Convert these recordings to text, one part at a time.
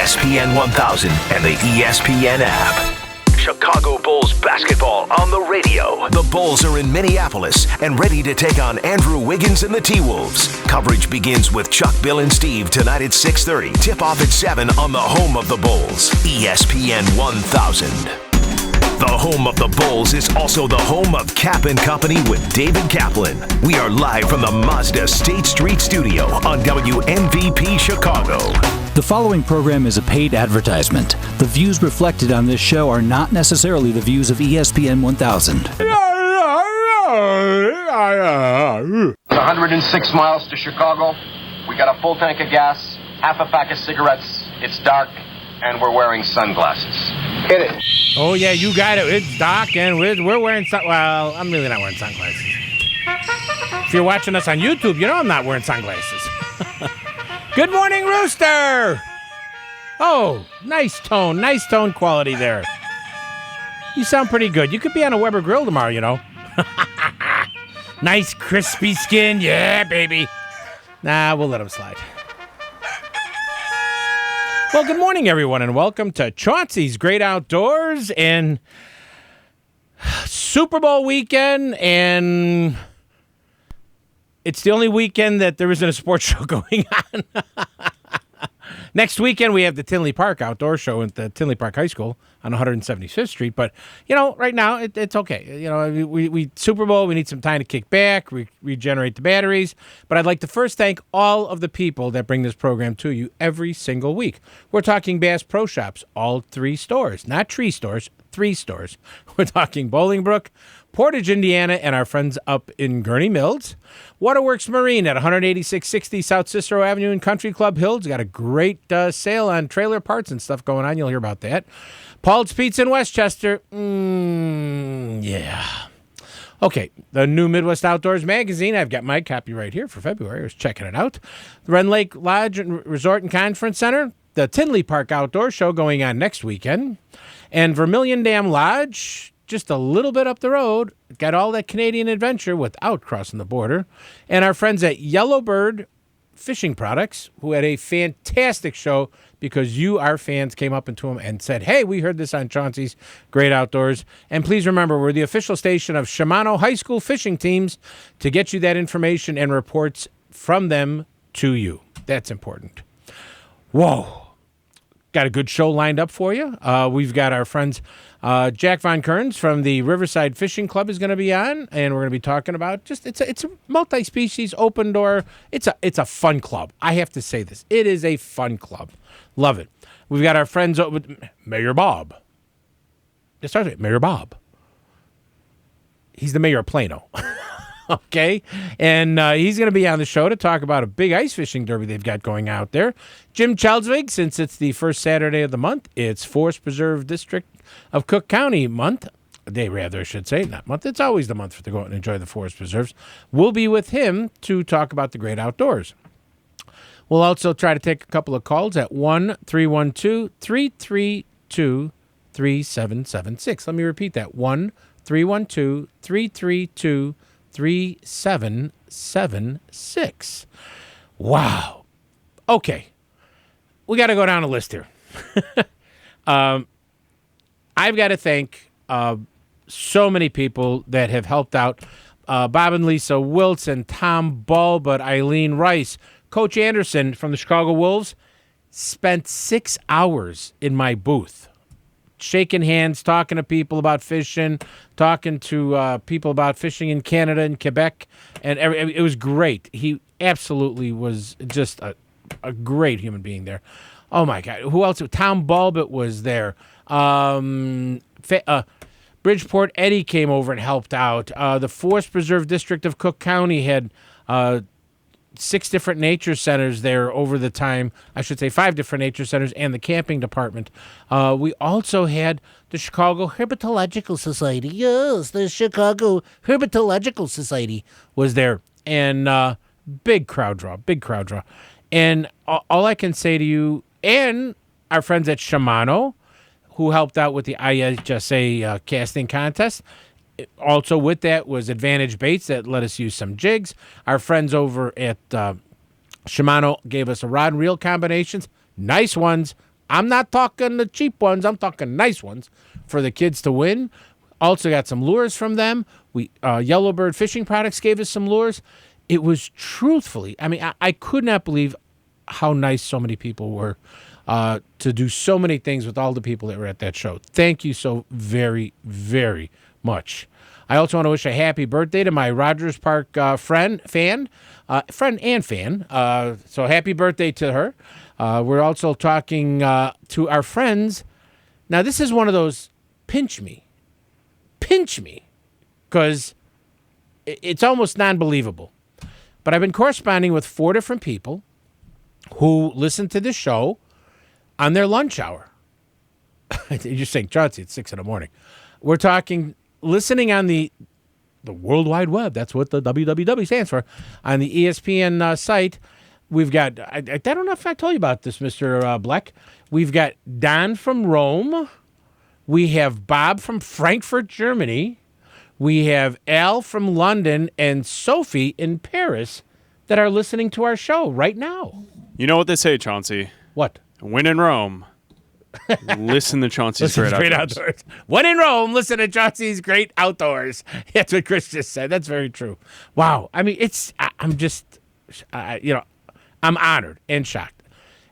ESPN 1000 and the ESPN app. Chicago Bulls basketball on the radio. The Bulls are in Minneapolis and ready to take on Andrew Wiggins and the T-Wolves. Coverage begins with Chuck, Bill, and Steve tonight at 6:30. Tip-off at 7 on the home of the Bulls, ESPN 1000. The home of the Bulls is also the home of Cap & Company with David Kaplan. We are live from the Mazda State Street studio on WMVP Chicago. The following program is a paid advertisement. The views reflected on this show are not necessarily the views of ESPN 1000. It's 106 miles to Chicago. We got a full tank of gas, half a pack of cigarettes. It's dark, and we're wearing sunglasses. Hit it. Oh, yeah, you got it. It's dark, and we're wearing well, I'm really not wearing sunglasses. If you're watching us on YouTube, you know I'm not wearing sunglasses. Good morning, Rooster! Oh, nice tone quality there. You sound pretty good. You could be on a Weber grill tomorrow, you know. Nice crispy skin, yeah, baby. Nah, we'll let him slide. Well, good morning, everyone, and welcome to Chauncey's Great Outdoors and Super Bowl weekend, and it's the only weekend that there isn't a sports show going on. Next weekend, we have the Tinley Park Outdoor Show at the Tinley Park High School on 175th Street. But, you know, right now, it's okay. You know, we Super Bowl, we need some time to kick back, regenerate the batteries. But I'd like to first thank all of the people that bring this program to you every single week. We're talking Bass Pro Shops, all 3 stores. Not tree stores, 3 stores. We're talking Bolingbrook, Portage, Indiana, and our friends up in Gurney Mills. Waterworks Marine at 18660 South Cicero Avenue in Country Club Hills. Got a great sale on trailer parts and stuff going on. You'll hear about that. Paul's Pizza in Westchester. Yeah. Okay, the new Midwest Outdoors magazine. I've got my copy right here for February. I was checking it out. The Rend Lake Lodge and Resort and Conference Center. The Tinley Park Outdoor Show going on next weekend. And Vermilion Dam Lodge, just a little bit up the road, got all that Canadian adventure without crossing the border. And our friends at Yellowbird Fishing Products, who had a fantastic show because you, our fans, came up into them and said, hey, we heard this on Chauncey's Great Outdoors. And please remember, we're the official station of Shimano High School fishing teams to get you that information and reports from them to you. That's important. Whoa. Got a good show lined up for you. We've got our friends Jack Von Kearns from the Riverside Fishing Club is going to be on, and we're going to be talking about just it's a multi-species open door. It's a fun club. I have to say this. It is a fun club. Love it. We've got our friends with Mayor Bob. It starts with Mayor Bob. He's the mayor of Plano. Okay, and he's going to be on the show to talk about a big ice fishing derby they've got going out there. Jim Chelsvig, since it's the first Saturday of the month, it's Forest Preserve District of Cook County month. Day, rather, I should say, not month. It's always the month to go out and enjoy the forest preserves. We'll be with him to talk about the great outdoors. We'll also try to take a couple of calls at 1-312-332-3776. Let me repeat that, 1-312-332-3776. Wow. Okay. We got to go down a list here. I've got to thank so many people that have helped out. Bob and Lisa Wilson, Tom Bulbut, Eileen Rice, Coach Anderson from the Chicago Wolves spent 6 hours in my booth, shaking hands, talking to people about fishing, talking to people about fishing in Canada and Quebec, and it was great. He absolutely was just a great human being there. Oh, my God. Who else? Tom Bulbut was there. Bridgeport Eddie came over and helped out. The Forest Preserve District of Cook County had 6 different nature centers there over the time. I should say 5 different nature centers and the camping department. We also had the Chicago Herpetological Society. Yes, the Chicago Herpetological Society was there. And big crowd draw. And all I can say to you, and our friends at Shimano, who helped out with the IHSA casting contest. Also with that was Advantage Baits that let us use some jigs. Our friends over at Shimano gave us a rod and reel combinations. Nice ones, I'm not talking the cheap ones. I'm talking nice ones for the kids to win. Also got some lures from them. Yellowbird Fishing Products gave us some lures. It was truthfully, I mean, I could not believe how nice so many people were to do so many things with all the people that were at that show. Thank you so very, very much. I also want to wish a happy birthday to my Rogers Park friend and fan. So happy birthday to her. We're also talking to our friends. Now, this is one of those pinch me, because it's almost non-believable. But I've been corresponding with 4 different people who listen to the show on their lunch hour. You're saying, Chauncey, it's 6 a.m. We're talking listening on the World Wide Web. That's what the WWW stands for. On the ESPN site, we've got, I don't know if I told you about this, Mr. Bleck. We've got Don from Rome. We have Bob from Frankfurt, Germany. We have Al from London and Sophie in Paris that are listening to our show right now. You know what they say, Chauncey? What? When in Rome, listen to Chauncey's Great Outdoors. When in Rome, listen to Chauncey's Great Outdoors. That's what Chris just said. That's very true. Wow. I mean, I'm just, I'm honored and shocked.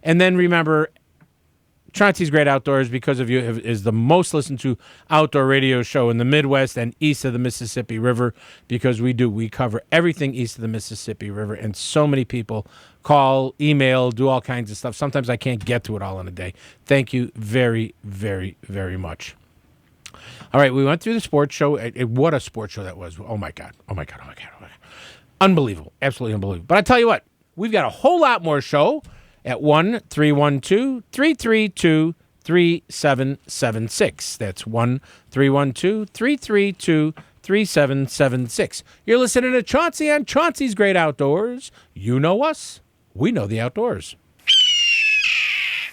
And then remember, Chauncey's Great Outdoors, because of you, is the most listened to outdoor radio show in the Midwest and east of the Mississippi River, because we cover everything east of the Mississippi River, and so many people call, email, do all kinds of stuff. Sometimes I can't get to it all in a day. Thank you very, very, very much. All right, we went through the sports show. What a sports show that was. Oh, my God. Unbelievable. Absolutely unbelievable. But I tell you what, we've got a whole lot more show at 1-312-332-3776. That's 1-312-332-3776. You're listening to Chauncey on Chauncey's Great Outdoors. You know us. We know the outdoors.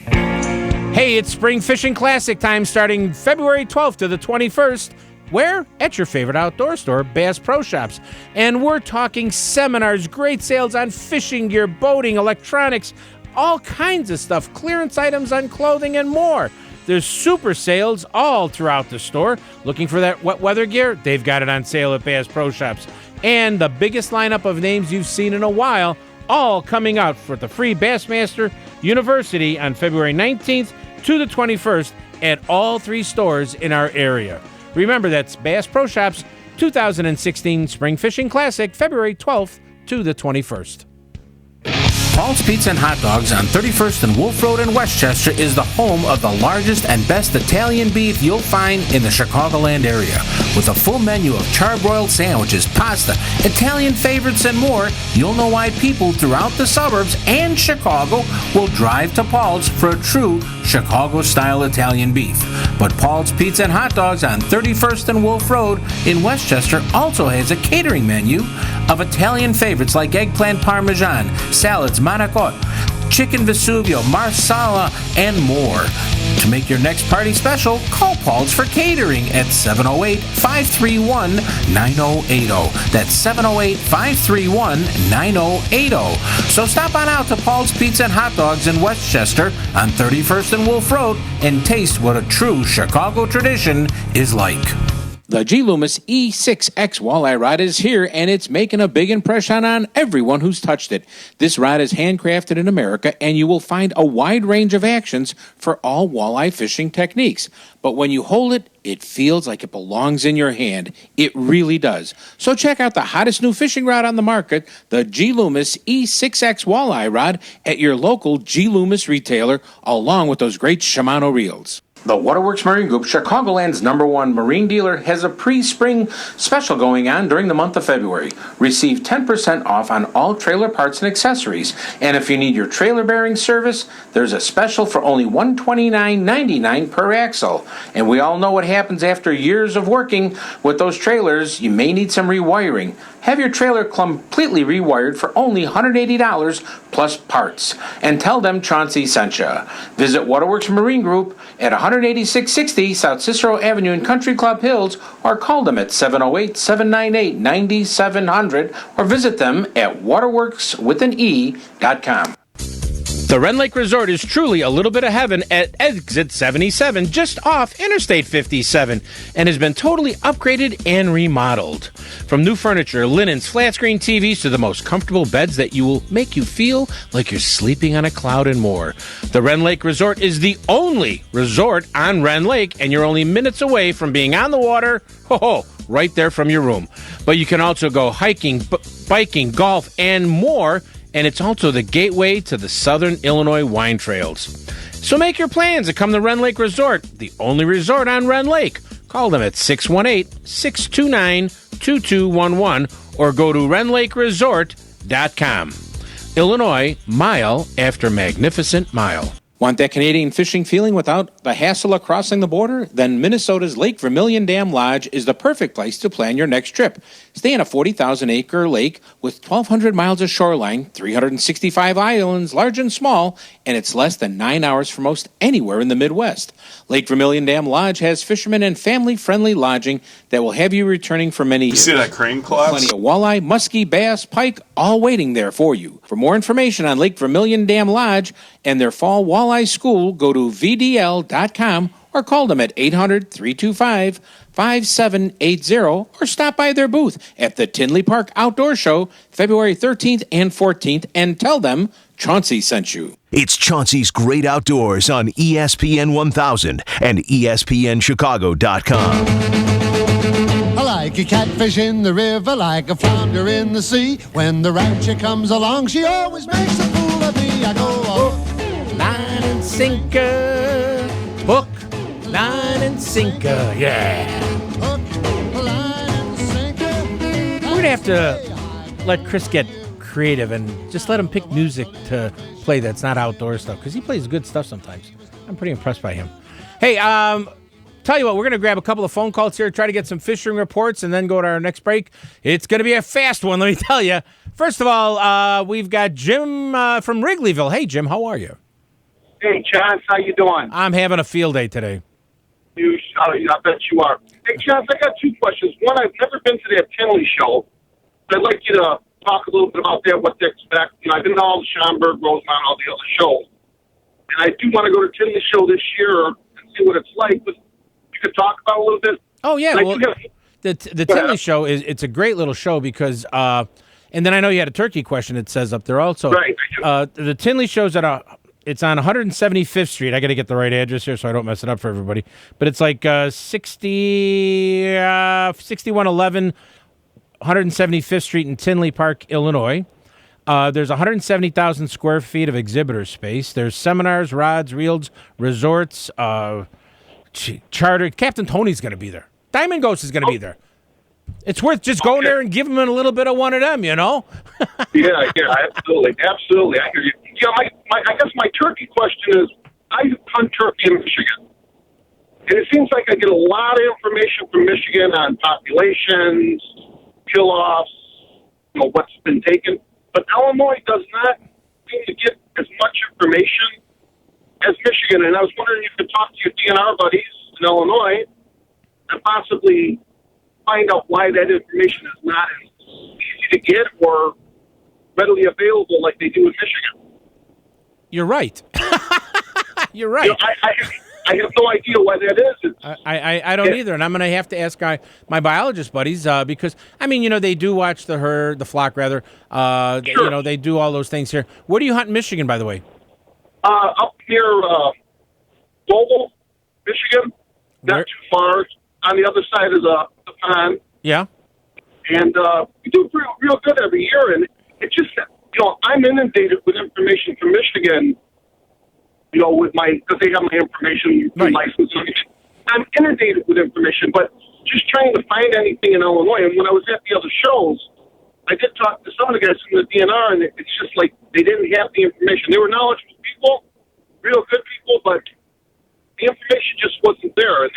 Hey, it's Spring Fishing Classic time starting February 12th to the 21st. Where? At your favorite outdoor store, Bass Pro Shops. And we're talking seminars, great sales on fishing gear, boating, electronics, all kinds of stuff, clearance items on clothing and more. There's super sales all throughout the store. Looking for that wet weather gear? They've got it on sale at Bass Pro Shops. And the biggest lineup of names you've seen in a while, all coming out for the free Bassmaster University on February 19th to the 21st at all 3 stores in our area. Remember, that's Bass Pro Shops 2016 Spring Fishing Classic, February 12th to the 21st. Paul's Pizza and Hot Dogs on 31st and Wolf Road in Westchester is the home of the largest and best Italian beef you'll find in the Chicagoland area. With a full menu of charbroiled sandwiches, pasta, Italian favorites, and more, you'll know why people throughout the suburbs and Chicago will drive to Paul's for a true Chicago-style Italian beef. But Paul's Pizza and Hot Dogs on 31st and Wolf Road in Westchester also has a catering menu of Italian favorites like eggplant parmesan, salads, manicotti, chicken Vesuvio, marsala, and more. To make your next party special, call Paul's for catering at 708-531-9080. That's 708-531-9080. So stop on out to Paul's Pizza and Hot Dogs in Westchester on 31st and Wolf Road and taste what a true Chicago tradition is like. The G. Loomis E6X walleye rod is here, and it's making a big impression on everyone who's touched it. This rod is handcrafted in America, and you will find a wide range of actions for all walleye fishing techniques. But when you hold it, it feels like it belongs in your hand. It really does. So check out the hottest new fishing rod on the market, the G. Loomis E6X walleye rod, at your local G. Loomis retailer, along with those great Shimano reels. The Waterworks Marine Group, Chicagoland's #1 marine dealer, has a pre-spring special going on during the month of February. Receive 10% off on all trailer parts and accessories. And if you need your trailer bearing service, there's a special for only $129.99 per axle. And we all know what happens after years of working with those trailers. You may need some rewiring. Have your trailer completely rewired for only $180 plus parts. And tell them Chauncey sent you. Visit Waterworks Marine Group at 18660 South Cicero Avenue in Country Club Hills, or call them at 708-798-9700, or visit them at waterworkswithane.com. The Rend Lake Resort is truly a little bit of heaven at exit 77, just off Interstate 57, and has been totally upgraded and remodeled. From new furniture, linens, flat screen TVs, to the most comfortable beds that will make you feel like you're sleeping on a cloud and more. The Rend Lake Resort is the only resort on Rend Lake, and you're only minutes away from being on the water, right there from your room. But you can also go hiking, biking, golf, and more. And it's also the gateway to the Southern Illinois wine trails. So make your plans and come to Rend Lake Resort, the only resort on Rend Lake. Call them at 618-629-2211 or go to rendlakeresort.com. Illinois, mile after magnificent mile. Want that Canadian fishing feeling without the hassle of crossing the border? Then Minnesota's Lake Vermilion Dam Lodge is the perfect place to plan your next trip. Stay in a 40,000-acre lake with 1,200 miles of shoreline, 365 islands, large and small, and it's less than 9 hours from most anywhere in the Midwest. Lake Vermilion Dam Lodge has fishermen and family-friendly lodging that will have you returning for many years. You see that crane collapse? Plenty of walleye, muskie, bass, pike, all waiting there for you. For more information on Lake Vermilion Dam Lodge and their fall walleye school, go to vdl.com or call them at 800-325-5780 or stop by their booth at the Tinley Park Outdoor Show February 13th and 14th and tell them Chauncey sent you. It's Chauncey's Great Outdoors on ESPN 1000 and ESPNChicago.com. I like a catfish in the river, like a flounder in the sea. When the rancher comes along, she always makes a fool of me. I go, Line and sinker, hook, line and sinker, yeah. hook, line, and sinker. We're going to have to let Chris get creative and just let him pick music to play that's not outdoor stuff, because he plays good stuff sometimes. I'm pretty impressed by him. Hey, tell you what, we're going to grab a couple of phone calls here, try to get some fishing reports, and then go to our next break. It's going to be a fast one, let me tell you. First of all, we've got Jim from Wrigleyville. Hey, Jim, how are you? Hey, Chance, how you doing? I'm having a field day today. I bet you are. Hey, Chance, I got two questions. One, I've never been to that Tinley show. I'd like you to talk a little bit about that, what to expect. I've been to all the Schaumburg, Rosemont, all the other shows. And I do want to go to Tinley show this year and see what it's like. But you could talk about it a little bit. Oh, yeah. Well, the Tinley show, it's a great little show because, and then I know you had a turkey question it says up there also. Right. The Tinley show's it's on 175th Street. I got to get the right address here so I don't mess it up for everybody. But it's like 6111 175th Street in Tinley Park, Illinois. There's 170,000 square feet of exhibitor space. There's seminars, rods, reels, resorts, charter. Captain Tony's going to be there. Diamond Ghost is going to be there. It's worth just going there and giving them a little bit of one of them, you know? Yeah, absolutely. Absolutely. I hear you. Yeah, I guess my turkey question is, I hunt turkey in Michigan. And it seems like I get a lot of information from Michigan on populations, kill-offs, what's been taken. But Illinois does not seem to get as much information as Michigan. And I was wondering if you could talk to your DNR buddies in Illinois and possibly find out why that information is not as easy to get or readily available like they do in Michigan. You're right. You're right. I have no idea why that is. I don't either, and I'm going to have to ask my biologist buddies because, they do watch the herd, the flock, rather. Sure. They do all those things here. Where do you hunt in Michigan, by the way? Up near Global, Michigan, not too far. On the other side of the pond. Yeah. And we do real good every year, and it just, I'm inundated with information from Michigan, because they have my information, right. License and everything. I'm inundated with information, but just trying to find anything in Illinois. And when I was at the other shows, I did talk to some of the guys from the DNR, and it's just like they didn't have the information. They were knowledgeable people, real good people, but the information just wasn't there, and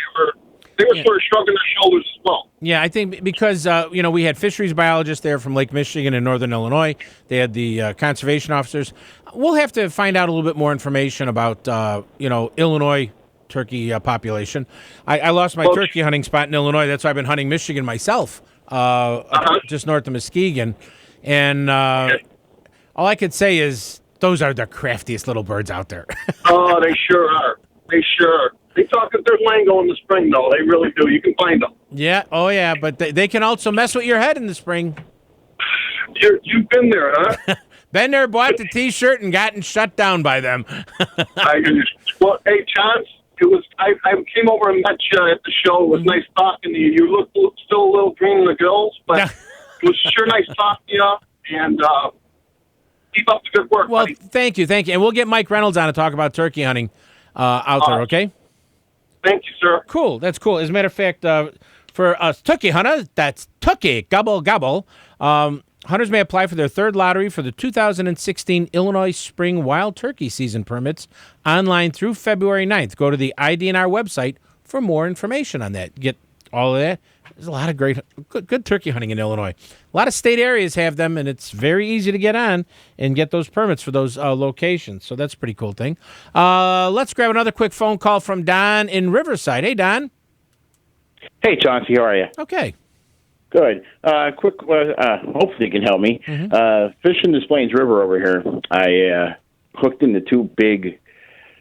they were sort of shrugging their shoulders as well. Yeah, I think because, we had fisheries biologists there from Lake Michigan and Northern Illinois. They had the conservation officers. We'll have to find out a little bit more information about, Illinois turkey population. I lost my turkey hunting spot in Illinois. That's why I've been hunting Michigan myself, just north of Muskegon. And all I could say is Those are the craftiest little birds out there. Oh, they sure are. They sure are. They talk if there's lingo in the spring, though. They really do. You can find them. Yeah. Oh, yeah. But they can also mess with your head in the spring. You've been there, huh? Been there, bought the T-shirt, and gotten shut down by them. Well, hey, Chauncey, I came over and met you at the show. It was nice talking to you. You look still a little green in the gills, but it was sure nice talking to you. And keep up the good work, Well, buddy. thank you. And we'll get Mike Reynolds on to talk about turkey hunting out there, okay? Thank you, sir. Cool. That's cool. As a matter of fact, for us turkey hunters, that's turkey, gobble, gobble. Hunters may apply for their third lottery for the 2016 Illinois Spring Wild Turkey Season permits online through February 9th. Go to the IDNR website for more information on that. Get all of that. There's a lot of good turkey hunting in Illinois. A lot of state areas have them, and it's very easy to get on and get those permits for those locations. So that's a pretty cool thing. Let's grab another quick phone call from Don in Riverside. Hey, Don. Hey, Chauncey, how are you? Okay. Good. Quick, hopefully you can help me. Fishing the Plains River over here, I hooked into two big,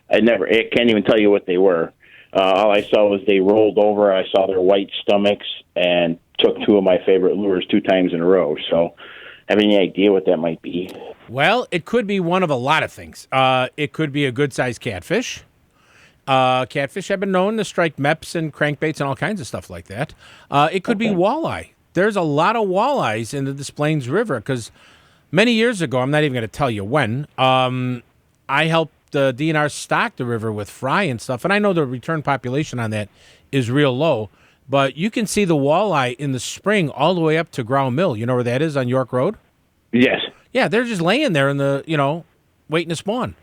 I can't even tell you what they were. All I saw was they rolled over. I saw their white stomachs and took two of my favorite lures 2 times in a row. So, have any idea what that might be? Well, it could be one of a lot of things. It could be a good-sized catfish. Catfish have been known to strike meps and crankbaits and all kinds of stuff like that. It could be walleye. There's a lot of walleyes in the Des Plaines River because many years ago, I'm not even going to tell you when, I helped the DNR stock the river with fry and stuff, and I know the return population on that is real low, but you can see the walleye in the spring all the way up to Ground Mill. You know where that is on York Road? Yes. Yeah, they're just laying there in the, waiting to spawn.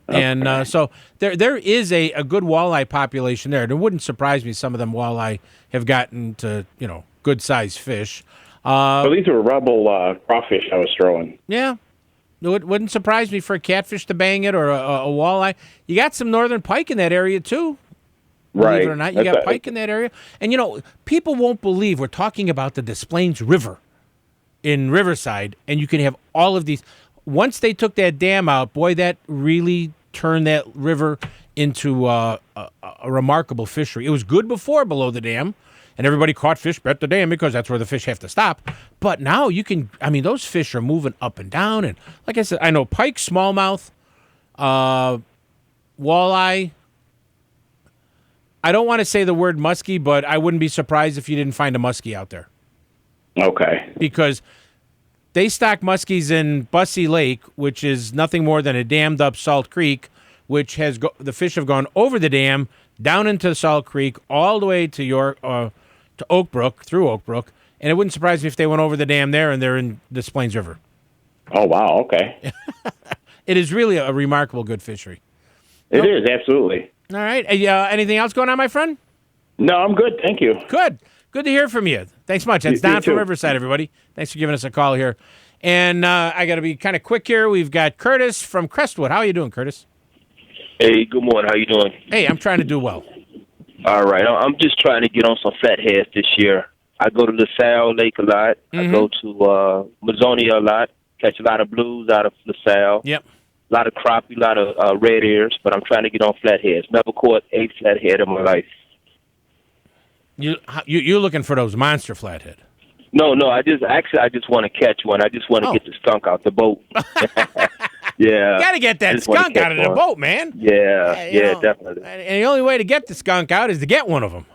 And so there is a good walleye population there. It wouldn't surprise me some of them walleye have gotten to, good-sized fish. Well, these were rebel crawfish I was throwing. Yeah. It wouldn't surprise me for a catfish to bang it or a walleye. You got some northern pike in that area, too. Right. Believe it or not, you got pike in that area. And, people won't believe we're talking about the Des Plaines River in Riverside, and you can have all of these. Once they took that dam out, boy, that really turned that river into a remarkable fishery. It was good before below the dam, and everybody caught fish at the dam because that's where the fish have to stop. But now those fish are moving up and down. And like I said, I know pike, smallmouth, walleye. I don't want to say the word muskie, but I wouldn't be surprised if you didn't find a muskie out there. Okay. Because they stock muskies in Bussey Lake, which is nothing more than a dammed up salt creek, which has the fish have gone over the dam, down into Salt Creek, all the way to to Oak Brook, through Oak Brook, and it wouldn't surprise me if they went over the dam there and they're in Des Plaines River. Oh, wow, okay. It is really a remarkable good fishery. It is, absolutely. All right. Anything else going on, my friend? No, I'm good, thank you. Good. Good to hear from you. Thanks much. That's Don from Riverside, everybody. Thanks for giving us a call here. And I got to be kind of quick here. We've got Curtis from Crestwood. How are you doing, Curtis? Hey, good morning. How you doing? Hey, I'm trying to do well. All right. I'm just trying to get on some flatheads this year. I go to LaSalle Lake a lot. I go to Mazonia a lot. Catch a lot of blues out of LaSalle. Yep. A lot of crappie, a lot of red ears, but I'm trying to get on flatheads. Never caught a flathead in my life. You're looking for those monster flathead? No. I just want to catch one. I just want to get the skunk out the boat. Yeah. You got to get that skunk out of the boat, man. Yeah, definitely. And the only way to get the skunk out is to get one of them.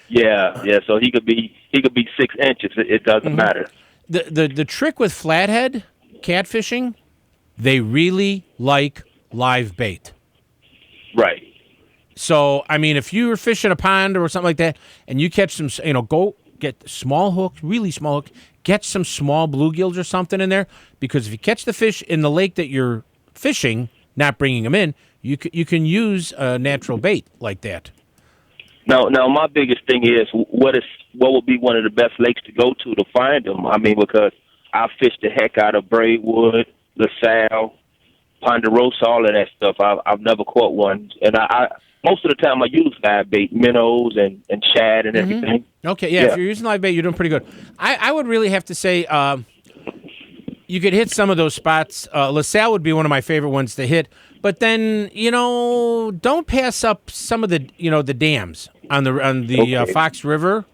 Yeah. So he could be 6 inches. It doesn't matter. The trick with flathead catfishing, they really like live bait. Right. So, I mean, if you were fishing a pond or something like that, and you catch some, go get small hooks, really small hook, get some small bluegills or something in there, because if you catch the fish in the lake that you're fishing, not bringing them in, you can use a natural bait like that. Now, my biggest thing is what would be one of the best lakes to go to find them? I mean, because I fished the heck out of Braidwood, LaSalle, Ponderosa, all of that stuff. I've never caught one, and I most of the time I use live bait, minnows and shad and everything. Okay, yeah, if you're using live bait, you're doing pretty good. I would really have to say, you could hit some of those spots. LaSalle would be one of my favorite ones to hit. But then, don't pass up some of the, the dams on the Fox River,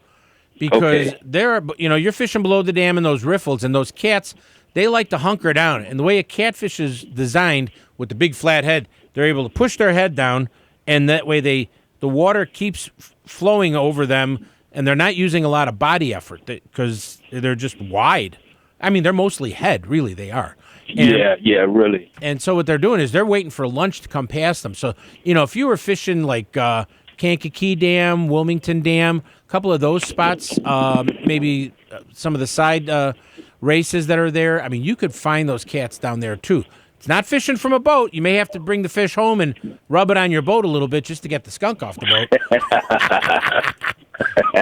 because you're fishing below the dam in those riffles, and those cats, they like to hunker down. And the way a catfish is designed with the big flat head, they're able to push their head down, and that way the water keeps flowing over them, and they're not using a lot of body effort because they're just wide. I mean, they're mostly head, really, they are. And, really. And so what they're doing is they're waiting for lunch to come past them. So, if you were fishing like Kankakee Dam, Wilmington Dam, a couple of those spots, maybe some of the side races that are there, I mean, you could find those cats down there, too. It's not fishing from a boat. You may have to bring the fish home and rub it on your boat a little bit just to get the skunk off the boat.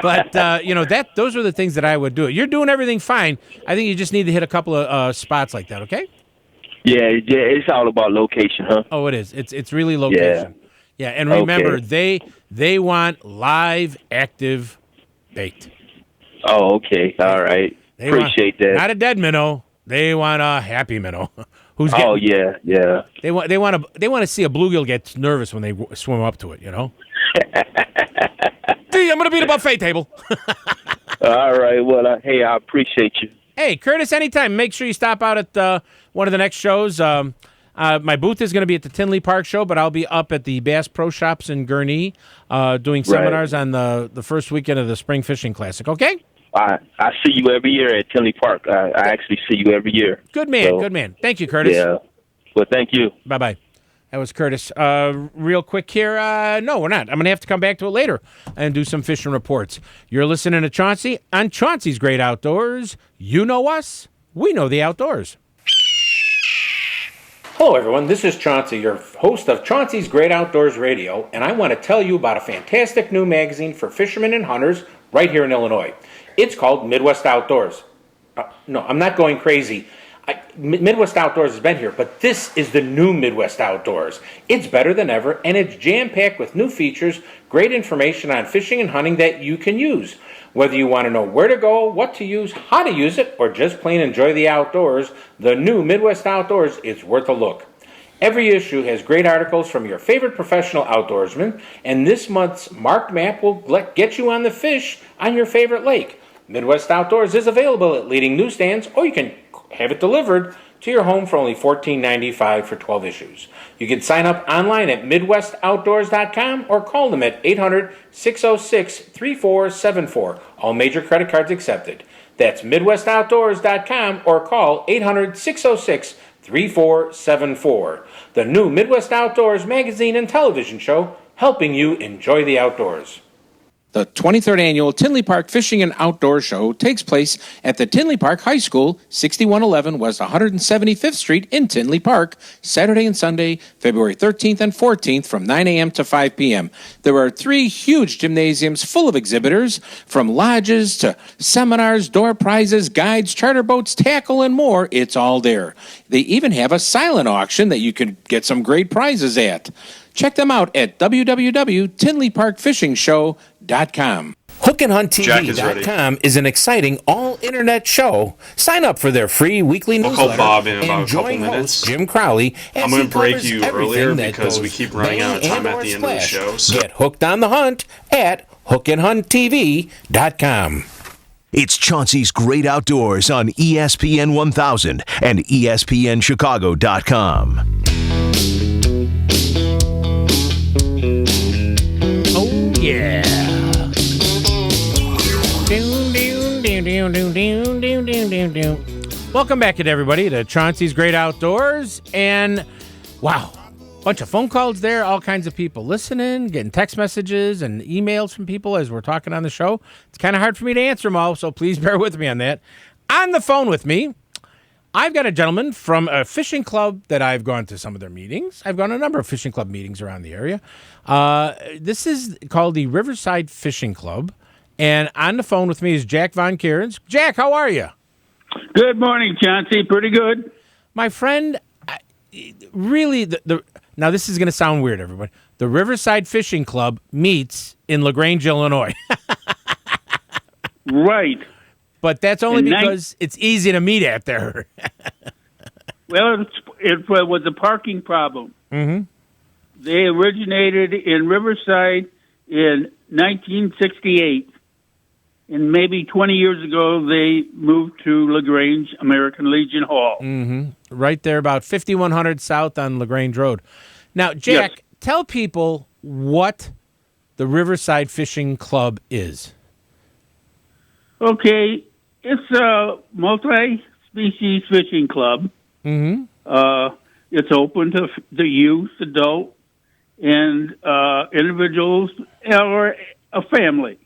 But, those are the things that I would do. You're doing everything fine. I think you just need to hit a couple of spots like that, okay? Yeah, it's all about location, huh? Oh, it is. It's really location. Yeah, and remember, they want live, active bait. Oh, okay. All right. Appreciate that. Not a dead minnow. They want a happy minnow. Yeah. They want to see a bluegill get nervous when they swim up to it, See, I'm going to be at a buffet table. All right. Well, hey, I appreciate you. Hey, Curtis, anytime. Make sure you stop out at one of the next shows. My booth is going to be at the Tinley Park show, but I'll be up at the Bass Pro Shops in Gurnee doing seminars on the first weekend of the Spring Fishing Classic, okay? I see you every year at Tinley Park. I actually see you every year. Good man. Thank you, Curtis. Yeah. Well, thank you. Bye-bye. That was Curtis. Real quick here. No, we're not. I'm going to have to come back to it later and do some fishing reports. You're listening to Chauncey on Chauncey's Great Outdoors. You know us. We know the outdoors. Hello, everyone. This is Chauncey, your host of Chauncey's Great Outdoors Radio, and I want to tell you about a fantastic new magazine for fishermen and hunters right here in Illinois. It's called Midwest Outdoors. No, I'm not going crazy. Midwest Outdoors has been here, but this is the new Midwest Outdoors. It's better than ever, and it's jam-packed with new features, great information on fishing and hunting that you can use. Whether you want to know where to go, what to use, how to use it, or just plain enjoy the outdoors, the new Midwest Outdoors is worth a look. Every issue has great articles from your favorite professional outdoorsmen, and this month's marked map will get you on the fish on your favorite lake. Midwest Outdoors is available at leading newsstands, or you can have it delivered to your home for only $14.95 for 12 issues. You can sign up online at MidwestOutdoors.com or call them at 800-606-3474. All major credit cards accepted. That's MidwestOutdoors.com or call 800-606-3474. The new Midwest Outdoors magazine and television show, helping you enjoy the outdoors. The 23rd Annual Tinley Park Fishing and Outdoor Show takes place at the Tinley Park High School, 6111 West 175th Street in Tinley Park, Saturday and Sunday, February 13th and 14th from 9 a.m. to 5 p.m. There are 3 huge gymnasiums full of exhibitors, from lodges to seminars, door prizes, guides, charter boats, tackle, and more. It's all there. They even have a silent auction that you can get some great prizes at. Check them out at www.tinleyparkfishingshow.com. HookandHuntTV.com is an exciting all-internet show. Sign up for their free weekly newsletter. I'll call Bob in about a couple join minutes. host Jim Crowley. I'm going to break you earlier because we keep running out of time at the end of the show. So. Get hooked on the hunt at HookandHuntTV.com. It's Chauncey's Great Outdoors on ESPN 1000 and ESPNChicago.com. Oh, yeah. Welcome back, everybody, to Chauncey's Great Outdoors. And, wow, bunch of phone calls there, all kinds of people listening, getting text messages and emails from people as we're talking on the show. It's kind of hard for me to answer them all, so please bear with me on that. On the phone with me, I've got a gentleman from a fishing club that I've gone to some of their meetings. I've gone to a number of fishing club meetings around the area. This is called the Riverside Fishing Club. And on the phone with me is Jack Von Kierens. Jack, how are you? Good morning, Chauncey. Pretty good. My friend, really, now this is going to sound weird, everybody. The Riverside Fishing Club meets in LaGrange, Illinois. Right. but that's only because it's easy to meet at there. Well, it was a parking problem. Mm-hmm. They originated in Riverside in 1968. And maybe 20 years ago, they moved to LaGrange American Legion Hall. Mm-hmm. Right there, about 5100 South on LaGrange Road. Now, Jack, Yes. tell people what the Riverside Fishing Club is. Okay, it's a multi-species fishing club. Mm-hmm. It's open to the youth, adult, and individuals or a family.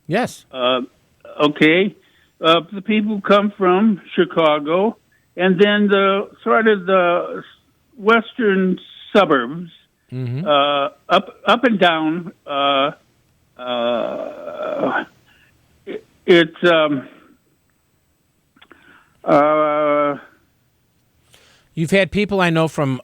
Yes. Okay, the people come from Chicago, and then the western suburbs, Mm-hmm. up and down. It's You've had people I know from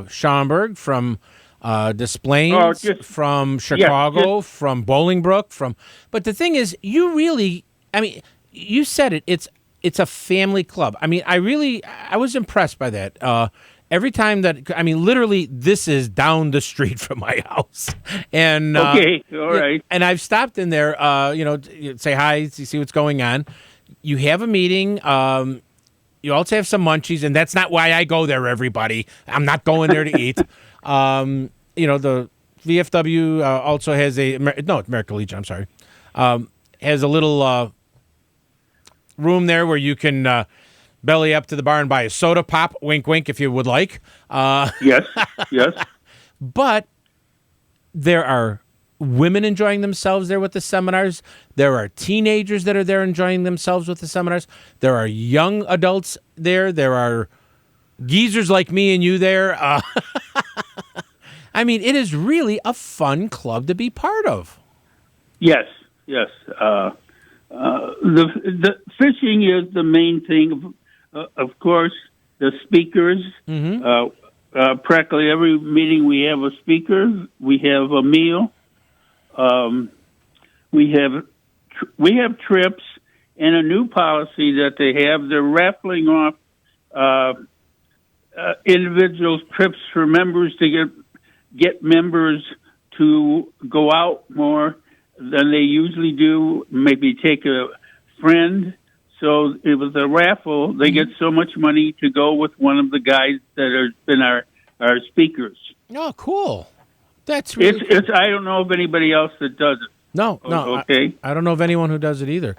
Schaumburg, from Des Plaines, from Chicago, from Bolingbrook, But the thing is, you really, I mean, you said it. It's a family club. I mean, I was impressed by that. Every time literally, this is down the street from my house, and okay, all right. And I've stopped in there, say hi, see what's going on. You have a meeting. You also have some munchies, and that's not why I go there, everybody. I'm not going there to eat. The VFW also has American Legion, I'm sorry, has a little room there where you can belly up to the bar and buy a soda pop, wink, wink, if you would like. Yes. But there are women enjoying themselves there with the seminars. There are teenagers that are there enjoying themselves with the seminars. There are young adults there. There are geezers like me and you there. I mean, it is really a fun club to be part of. Yes. The fishing is the main thing. Of course, the speakers. Mm-hmm. Practically every meeting we have a speaker. We have a meal. We have trips and a new policy that they have. They're raffling off individual trips for members to get members to go out more than they usually do. Maybe take a friend. So it was a raffle. They get so much money to go with one of the guys that have been our speakers. Oh, cool. That's really it's. I don't know of anybody else that does it. No. Okay. I don't know of anyone who does it either.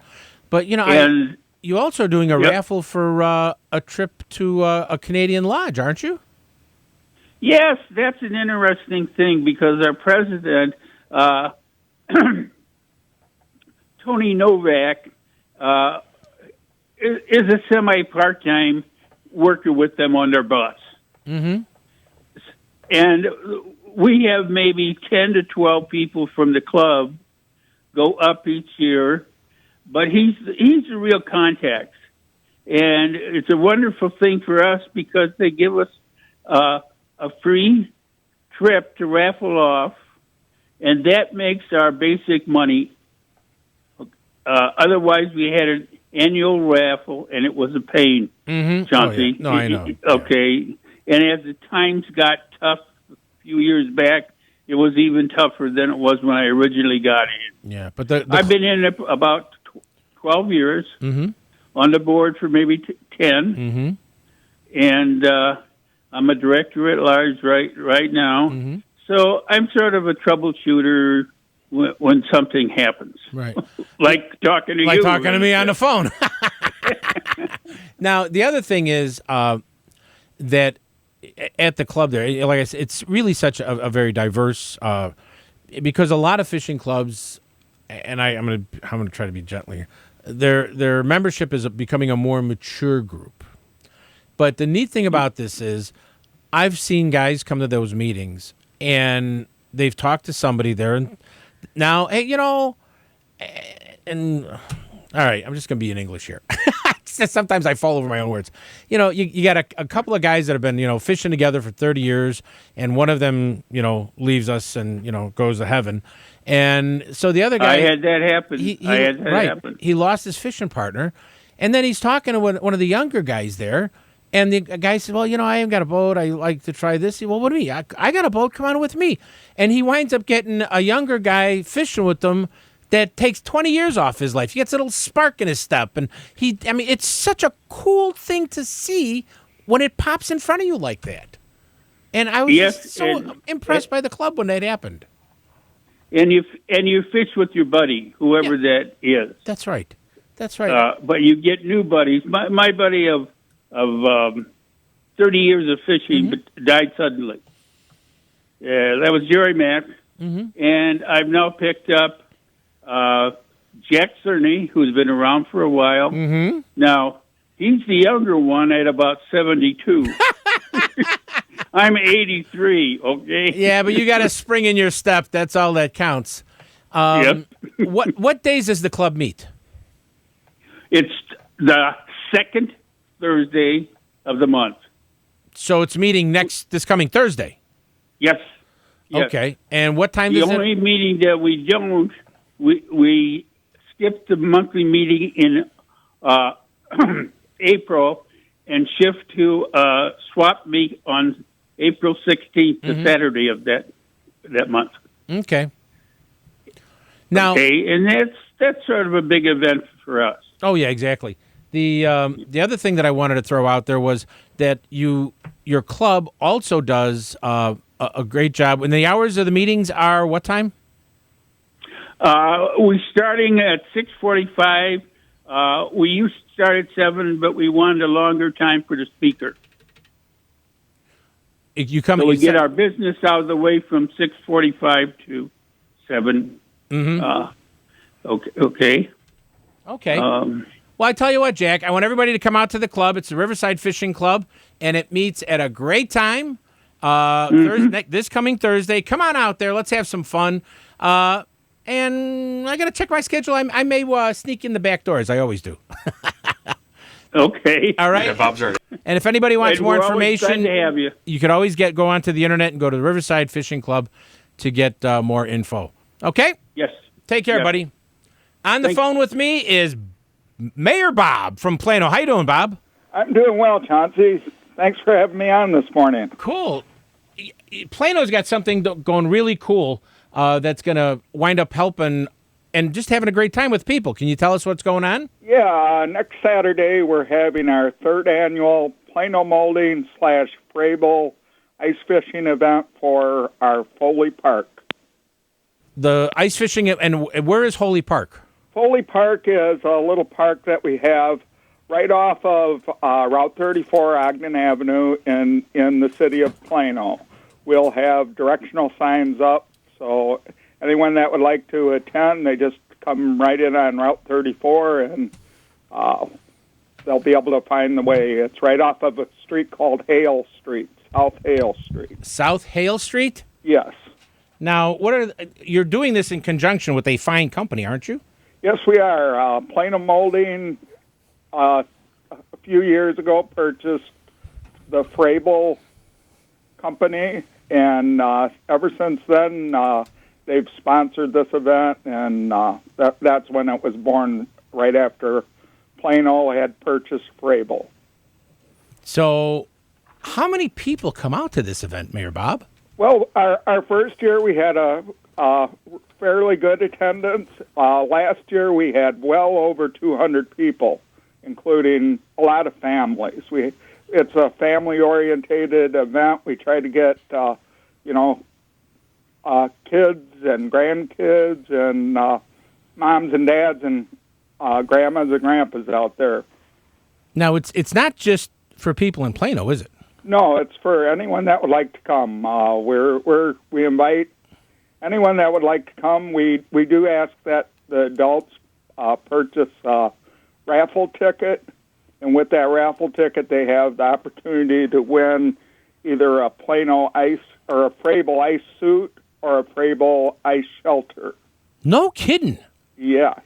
But you also are doing a raffle for a trip to a Canadian lodge, aren't you? Yes, that's an interesting thing because our president, Tony Novak, is a semi-part-time worker with them on their bus. Mm-hmm. And we have maybe 10 to 12 people from the club go up each year, but he's a real contact. And it's a wonderful thing for us because they give us a free trip to raffle off, and that makes our basic money. Otherwise, we had an annual raffle, and it was a pain, mm-hmm. Chauncey. Oh, yeah. No, I know. Okay. And as the times got tough a few years back, it was even tougher than it was when I originally got in. Yeah, but I've been in it about 12 years, mm-hmm. on the board for maybe 10, mm-hmm. and I'm a director at large right now. Mm-hmm. So I'm sort of a troubleshooter when something happens. Right. like talking to you. Like talking to me on the phone. Now, the other thing is that at the club there, like I said, it's really such a very diverse, because a lot of fishing clubs, and I'm gonna try to be gentle here, their membership is becoming a more mature group. But the neat thing about this is I've seen guys come to those meetings and they've talked to somebody there, and now, hey, and all right, I'm just going to be in English here. Sometimes I fall over my own words. You got a couple of guys that have been, fishing together for 30 years, and one of them, leaves us and, goes to heaven. And so the other guy... I had that happen. I had that happen. He lost his fishing partner, And then he's talking to one of the younger guys there, and the guy said, well, I haven't got a boat. I like to try this. Well, what do you mean? I got a boat. Come on with me. And he winds up getting a younger guy fishing with them that takes 20 years off his life. He gets a little spark in his step. And it's such a cool thing to see when it pops in front of you like that. And I was just so impressed by the club when that happened. And you fish with your buddy, whoever that is. That's right. That's right. But you get new buddies. My buddy of 30 years of fishing but died suddenly. That was Jerry Mack. And I've now picked up Jack Cerny, who's been around for a while. Now, he's the younger one at about 72. I'm 83, okay? Yeah, but you got a spring in your step. That's all that counts. Yep. What days does the club meet? It's the second Thursday of the month. So it's meeting this coming Thursday? Yes. Okay. And what time does it? The only meeting that we don't, we skipped the monthly meeting in April and shift to swap meet on April 16th, the Saturday of that month. Okay. Now, and that's sort of a big event for us. Oh yeah, exactly. The other thing that I wanted to throw out there was that your club also does a great job. And the hours of the meetings are what time? We're starting at 6:45. We used to start at 7, but we wanted a longer time for the speaker. So we get our business out of the way from 6:45 to 7. Okay. Well, I tell you what, Jack, I want everybody to come out to the club. It's the Riverside Fishing Club, and it meets at a great time this coming Thursday. Come on out there. Let's have some fun. And I got to check my schedule. I may sneak in the back door, as I always do. Okay. All right. Yeah, Bob's already. And if anybody wants more information, to have you could always go onto the internet and go to the Riverside Fishing Club to get more info. Okay? Yes. Take care, buddy. On the phone with me is Mayor Bob from Plano. How you doing, Bob? I'm doing well, Chauncey. Thanks for having me on this morning. Cool. Plano's got something going really cool that's going to wind up helping and just having a great time with people. Can you tell us what's going on? Yeah, next Saturday we're having our 3rd annual Plano molding / Frable ice fishing event for our Foley Park. The ice fishing, and where is Foley Park? Foley Park is a little park that we have right off of Route 34, Ogden Avenue in the city of Plano. We'll have directional signs up, so anyone that would like to attend, they just come right in on Route 34, and they'll be able to find the way. It's right off of a street called Hale Street, South Hale Street. South Hale Street? Yes. Now, you're doing this in conjunction with a fine company, aren't you? Yes, we are. Plano Molding, a few years ago, purchased the Frable company, and ever since then, they've sponsored this event, and that's when it was born, right after Plano had purchased Frable. So, how many people come out to this event, Mayor Bob? Well, our first year we had a fairly good attendance. Last year we had well over 200 people, including a lot of families. It's a family-orientated event. We try to get, kids and grandkids and moms and dads and grandmas and grandpas out there. Now, it's not just for people in Plano, is it? No, it's for anyone that would like to come. We invite anyone that would like to come. We do ask that the adults purchase a raffle ticket, and with that raffle ticket, they have the opportunity to win either a Plano ice or a Frable ice suit or a Frable ice shelter. No kidding. Yeah.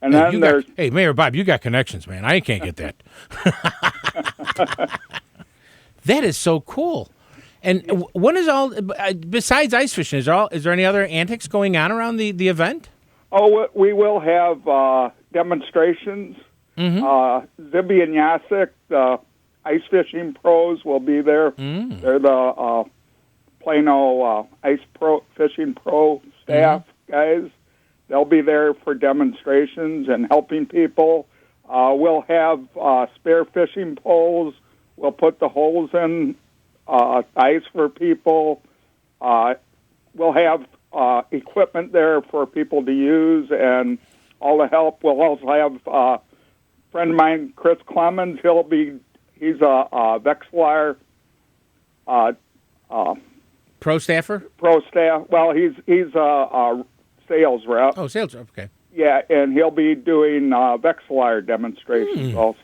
And then there's Mayor Bob, you got connections, man. I can't get that. That is so cool. And when is all besides ice fishing? Is there any other antics going on around the event? Oh, we will have demonstrations. Zibby and Yasik, the ice fishing pros, will be there. They're the Plano ice fishing pro staff guys. They'll be there for demonstrations and helping people. We'll have spare fishing poles. We'll put the holes in ice for people. We'll have equipment there for people to use and all the help. We'll also have a friend of mine, Chris Clemens. He's a Vexlar pro staffer. Pro staff. Well, he's a sales rep. Oh, sales rep. Okay. Yeah, and he'll be doing Vexlar demonstrations also.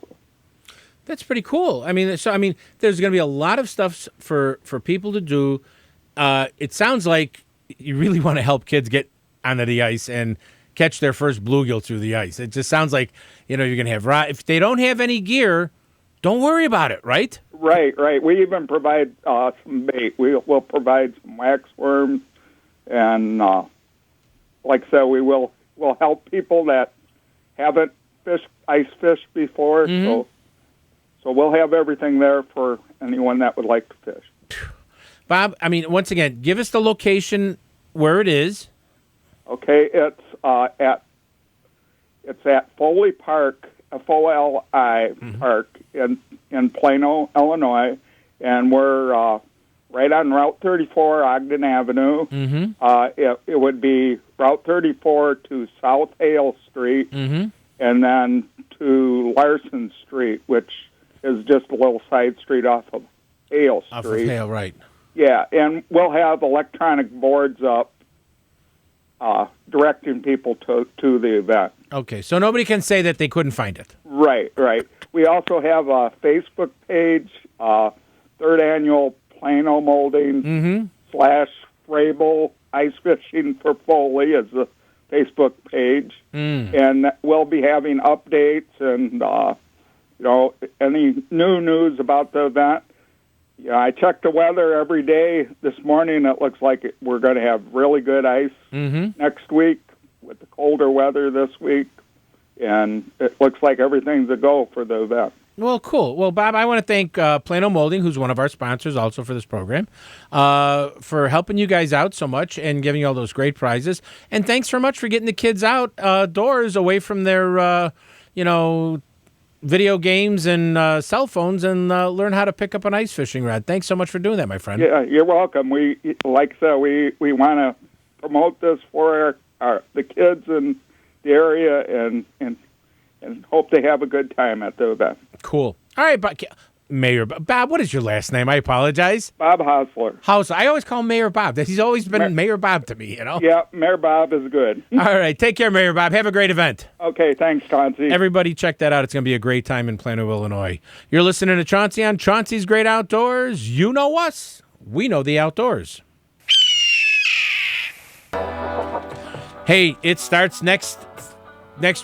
That's pretty cool. I mean, there's going to be a lot of stuff for people to do. It sounds like you really want to help kids get onto the ice and catch their first bluegill through the ice. It just sounds like, you're going to have if they don't have any gear, don't worry about it, right? Right. We even provide some bait. We'll provide some wax worms, and like I said, we'll help people that haven't ice fished before. So we'll have everything there for anyone that would like to fish. Bob, once again, give us the location where it is. Okay, it's at Foley Park, F-O-L-I Park in Plano, Illinois, and we're right on Route 34, Ogden Avenue. It would be Route 34 to South Hale Street, and then to Larson Street, which is just a little side street off of Hale Street. Off of Hale, right. Yeah, and we'll have electronic boards up directing people to the event. Okay, so nobody can say that they couldn't find it. Right. We also have a Facebook page, third annual Plano Molding / Frable Ice Fishing for Foley is the Facebook page. And we'll be having updates and, any new news about the event. I check the weather every day. This morning it looks like we're going to have really good ice next week with the colder weather this week. And it looks like everything's a go for the event. Well, cool. Well, Bob, I want to thank Plano Molding, who's one of our sponsors also for this program, for helping you guys out so much and giving you all those great prizes. And thanks so much for getting the kids outdoors away from their, video games and cell phones and learn how to pick up an ice fishing rod. Thanks so much for doing that, my friend. Yeah, you're welcome. We want to promote this for the kids in the area and hope they have a good time at the event. Cool. All right, Mayor Bob, what is your last name? I apologize. Bob Hausler. I always call him Mayor Bob. He's always been Mayor Bob to me, Yeah, Mayor Bob is good. All right, take care, Mayor Bob. Have a great event. Okay, thanks, Chauncey. Everybody check that out. It's going to be a great time in Plano, Illinois. You're listening to Chauncey on Chauncey's Great Outdoors. You know us. We know the outdoors. Hey, it starts next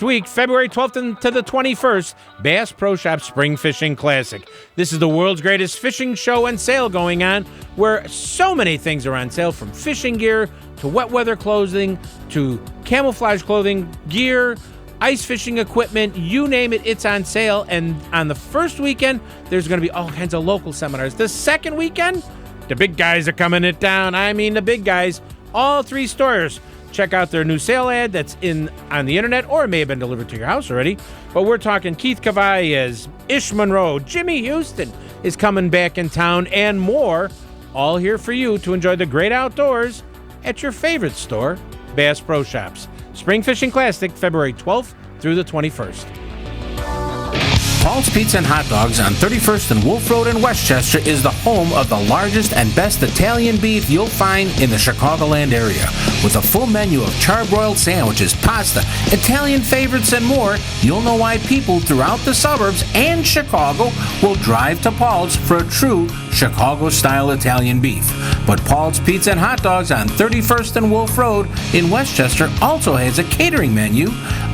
week, February 12th to the 21st, Bass Pro Shop Spring Fishing Classic. This is the world's greatest fishing show and sale going on, where so many things are on sale, from fishing gear to wet weather clothing to camouflage clothing, gear, ice fishing equipment, you name it, it's on sale. And on the first weekend, there's going to be all kinds of local seminars. The second weekend, the big guys are coming it down. I mean, the big guys, all three stores. Check out their new sale ad that's on the internet, or it may have been delivered to your house already. But we're talking Keith Cavallez, Ish Monroe, Jimmy Houston is coming back in town, and more, all here for you to enjoy the great outdoors at your favorite store, Bass Pro Shops. Spring Fishing Classic, February 12th through the 21st. Paul's Pizza and Hot Dogs on 31st and Wolf Road in Westchester is the home of the largest and best Italian beef you'll find in the Chicagoland area. With a full menu of charbroiled sandwiches, pasta, Italian favorites, and more, you'll know why people throughout the suburbs and Chicago will drive to Paul's for a true Chicago-style Italian beef. But Paul's Pizza and Hot Dogs on 31st and Wolf Road in Westchester also has a catering menu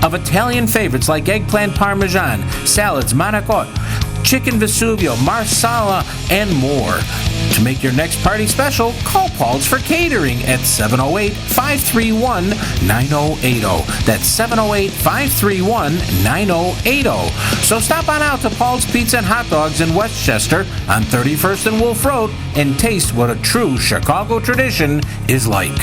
of Italian favorites like eggplant parmesan, salads, manicotti, chicken Vesuvio, marsala, and more. To make your next party special, call Paul's for catering at 708-531-9080. That's 708-531-9080. So stop on out to Paul's Pizza and Hot Dogs in Westchester on 31st and Wolf Road and taste what a true Chicago tradition is like.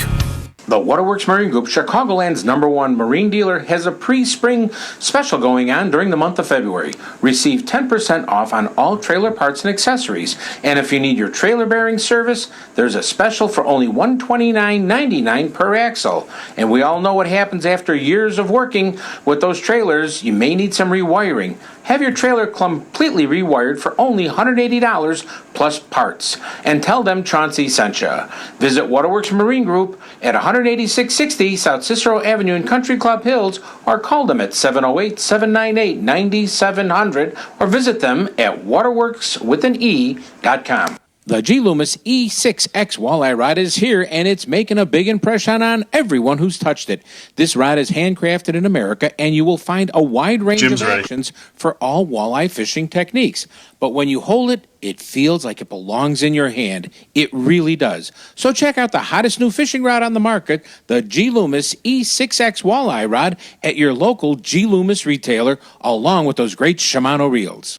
The Waterworks Marine Group, Chicagoland's #1 marine dealer, has a pre-spring special going on during the month of February. Receive 10% off on all trailer parts and accessories. And if you need your trailer bearing service, there's a special for only $129.99 per axle. And we all know what happens after years of working with those trailers. You may need some rewiring. Have your trailer completely rewired for only $180 plus parts. And tell them Chauncey sent you. Visit Waterworks Marine Group at 18660 South Cicero Avenue in Country Club Hills, or call them at 708-798-9700, or visit them at waterworkswithane.com. The G. Loomis E6X walleye rod is here, and it's making a big impression on everyone who's touched it. This rod is handcrafted in America, and you will find a wide range of actions for all walleye fishing techniques. But when you hold it, it feels like it belongs in your hand. It really does. So check out the hottest new fishing rod on the market, the G. Loomis E6X walleye rod, at your local G. Loomis retailer, along with those great Shimano reels.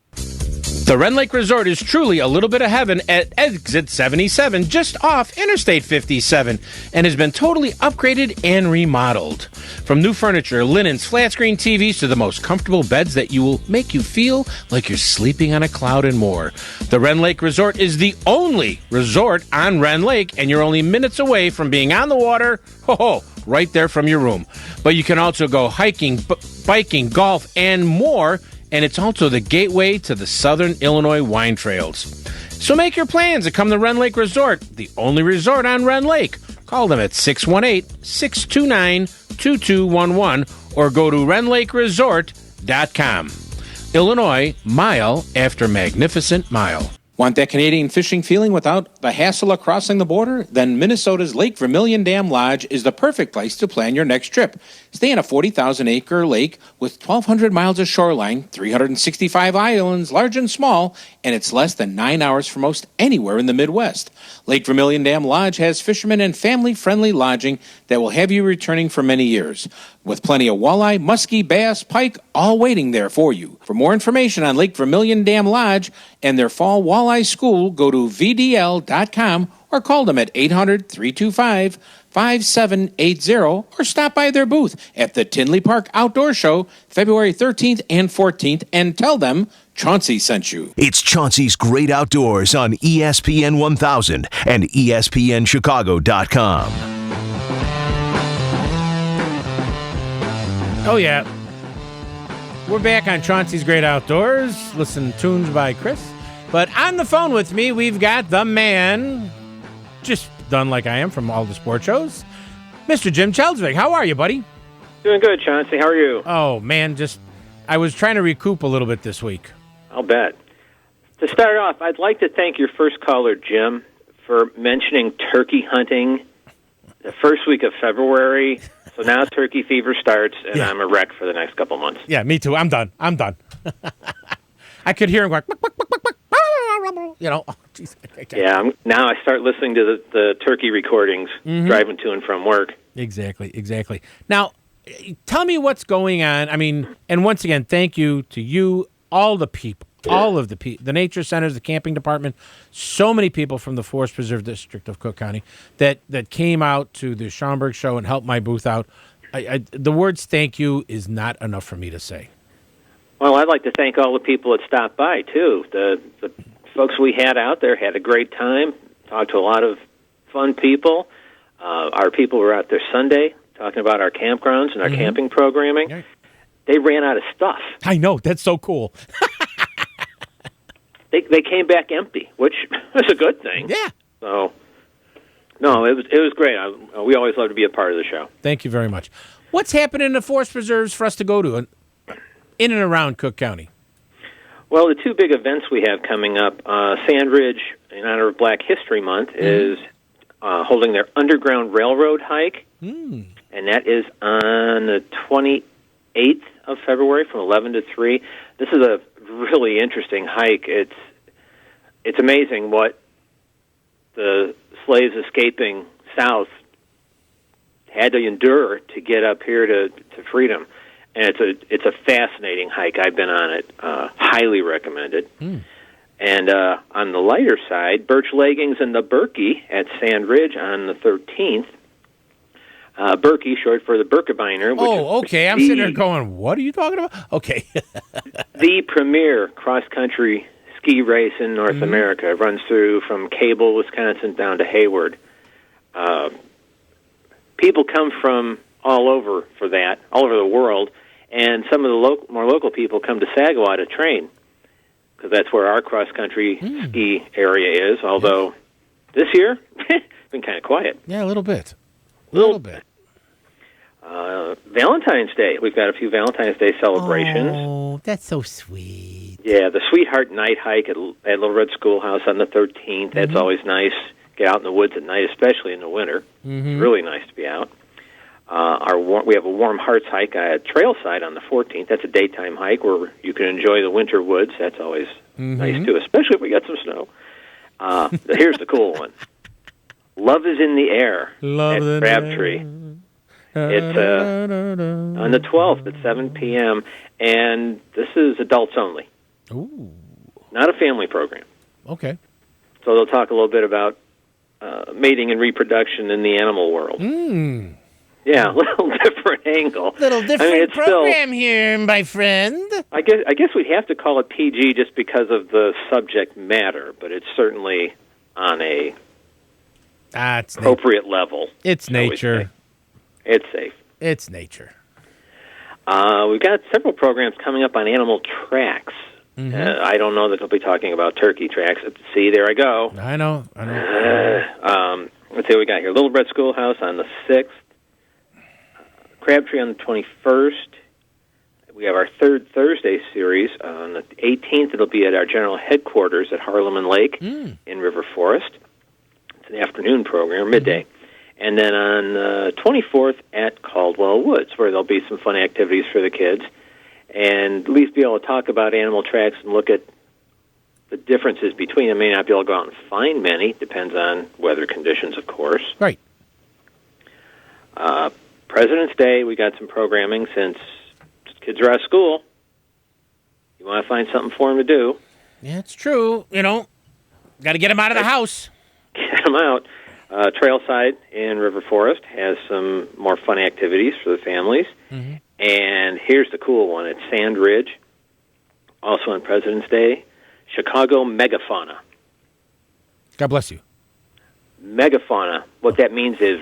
The Ren Lake Resort is truly a little bit of heaven at Exit 77, just off Interstate 57, and has been totally upgraded and remodeled. From new furniture, linens, flat-screen TVs to the most comfortable beds that will make you feel like you're sleeping on a cloud and more. The Ren Lake Resort is the only resort on Ren Lake, and you're only minutes away from being on the water, right there from your room. But you can also go hiking, biking, golf, and more. And it's also the gateway to the Southern Illinois wine trails. So make your plans to come to Ren Lake Resort, the only resort on Ren Lake. Call them at 618-629-2211 or go to renlakeresort.com. Illinois, mile after magnificent mile. Want that Canadian fishing feeling without the hassle of crossing the border? Then Minnesota's Lake Vermilion Dam Lodge is the perfect place to plan your next trip. Stay in a 40,000-acre lake with 1,200 miles of shoreline, 365 islands, large and small, and it's less than 9 hours from most anywhere in the Midwest. Lake Vermilion Dam Lodge has fishermen and family-friendly lodging that will have you returning for many years, with plenty of walleye, muskie, bass, pike, all waiting there for you. For more information on Lake Vermilion Dam Lodge and their fall walleye school, go to vdl.com or call them at 800-325-5780 or stop by their booth at the Tinley Park Outdoor Show February 13th and 14th and tell them Chauncey sent you. It's Chauncey's Great Outdoors on ESPN 1000 and ESPNChicago.com. Oh, yeah. We're back on Chauncey's Great Outdoors. Listen to tunes by Chris. But on the phone with me, we've got the man, just done like I am from all the sports shows, Mr. Jim Chelsvig. How are you, buddy? Doing good, Chauncey. How are you? Oh, man, I was trying to recoup a little bit this week. I'll bet. To start off, I'd like to thank your first caller, Jim, for mentioning turkey hunting the first week of February. So now turkey fever starts, and I'm a wreck for the next couple months. Yeah, me too. I'm done. I could hear him going, geez. Yeah, now I start listening to the turkey recordings driving to and from work. Exactly. Now, tell me what's going on. I mean, and once again, thank you to you, all the people, all of the people, the nature centers, the camping department, so many people from the Forest Preserve District of Cook County that came out to the Schaumburg show and helped my booth out. The words thank you is not enough for me to say. Well, I'd like to thank all the people that stopped by, too. The folks we had out there had a great time, talked to a lot of fun people. Our people were out there Sunday talking about our campgrounds and our camping programming. Yeah. They ran out of stuff. I know. That's so cool. They came back empty, which was a good thing. Yeah. So, no, it was great. We always love to be a part of the show. Thank you very much. What's happening in the forest preserves for us to go to in and around Cook County? Well, the two big events we have coming up, Sandridge, in honor of Black History Month, is holding their Underground Railroad hike, and that is on the 28th of February from 11 to 3. This is a really interesting hike. It's amazing what the slaves escaping south had to endure to get up here to freedom. And it's a fascinating hike. I've been on it. Highly recommended. And on the lighter side, Birch Leggings and the Berkey at Sand Ridge on the 13th. Berkey, short for the Birkebeiner. Oh, okay. I'm sitting there going, what are you talking about? Okay. The premier cross-country ski race in North America. It runs through from Cable, Wisconsin, down to Hayward. People come from all over for that, all over the world, and some of the more local people come to Saginaw to train, because that's where our cross-country ski area is, although this year, it's been kind of quiet. Yeah, a little bit. A little bit. Valentine's Day. We've got a few Valentine's Day celebrations. Oh, that's so sweet. Yeah, the Sweetheart Night Hike at Little Red Schoolhouse on the 13th. That's always nice. Get out in the woods at night, especially in the winter. It's really nice to be out. We have a Warm Hearts Hike at Trailside on the 14th. That's a daytime hike where you can enjoy the winter woods. That's always nice, too, especially if we got some snow. Here's the cool one. Love is in the Air at Crabtree. It's on the 12th at 7 p.m., and this is adults only. Ooh. Not a family program. Okay. So they'll talk a little bit about mating and reproduction in the animal world. Yeah, a little different angle. Little different program here, my friend. I guess we'd have to call it PG just because of the subject matter, but it's certainly on a appropriate level. It's nature. It's safe. It's nature. We've got several programs coming up on animal tracks. I don't know that they'll be talking about turkey tracks. See, there I go. I know. Let's see what we got here. Little Red Schoolhouse on the 6th. Crabtree on the 21st. We have our third Thursday series. On the 18th, it'll be at our general headquarters at Harlem and Lake in River Forest. It's an afternoon program, midday. And then on the 24th at Caldwell Woods, where there'll be some fun activities for the kids, and at least be able to talk about animal tracks and look at the differences between them. May not be able to go out and find many. Depends on weather conditions, of course. Right. President's Day, we got some programming since kids are out of school. You want to find something for them to do. Yeah, it's true. Got to get them out of the house. Get them out. Trailside in River Forest has some more fun activities for the families. And here's the cool one. It's Sand Ridge, also on President's Day. Chicago Megafauna. God bless you. Megafauna. What that means is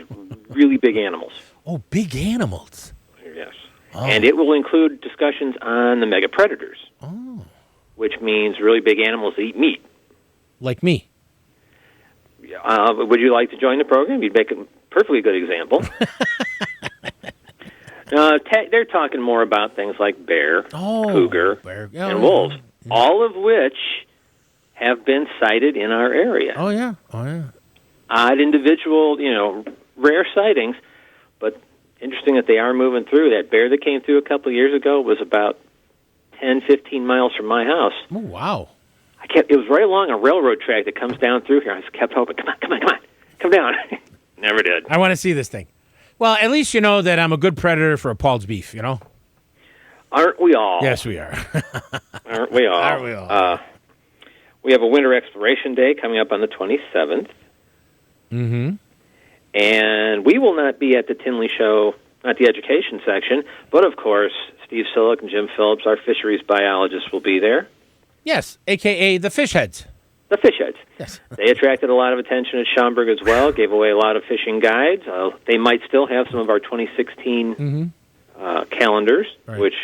really big animals. Oh, big animals. Yes. Oh. And it will include discussions on the mega predators. Oh. Which means really big animals that eat meat. Like me. Would you like to join the program? You'd make a perfectly good example. They're talking more about things like bear, cougar, and wolves, all of which have been sighted in our area. Oh, yeah. Odd individual, rare sightings, but interesting that they are moving through. That bear that came through a couple of years ago was about 10, 15 miles from my house. Oh, wow. It was right along a railroad track that comes down through here. I just kept hoping, come down. Never did. I want to see this thing. Well, at least you know that I'm a good predator for a Paul's beef, Aren't we all? Yes, we are. Aren't we all? We have a Winter Exploration Day coming up on the 27th. And we will not be at the Tinley Show, not the education section, but of course, Steve Sillick and Jim Phillips, our fisheries biologists, will be there. Yes, a.k.a. the fish heads. The fish heads. Yes. They attracted a lot of attention at Schaumburg as well, gave away a lot of fishing guides. They might still have some of our 2016 calendars, which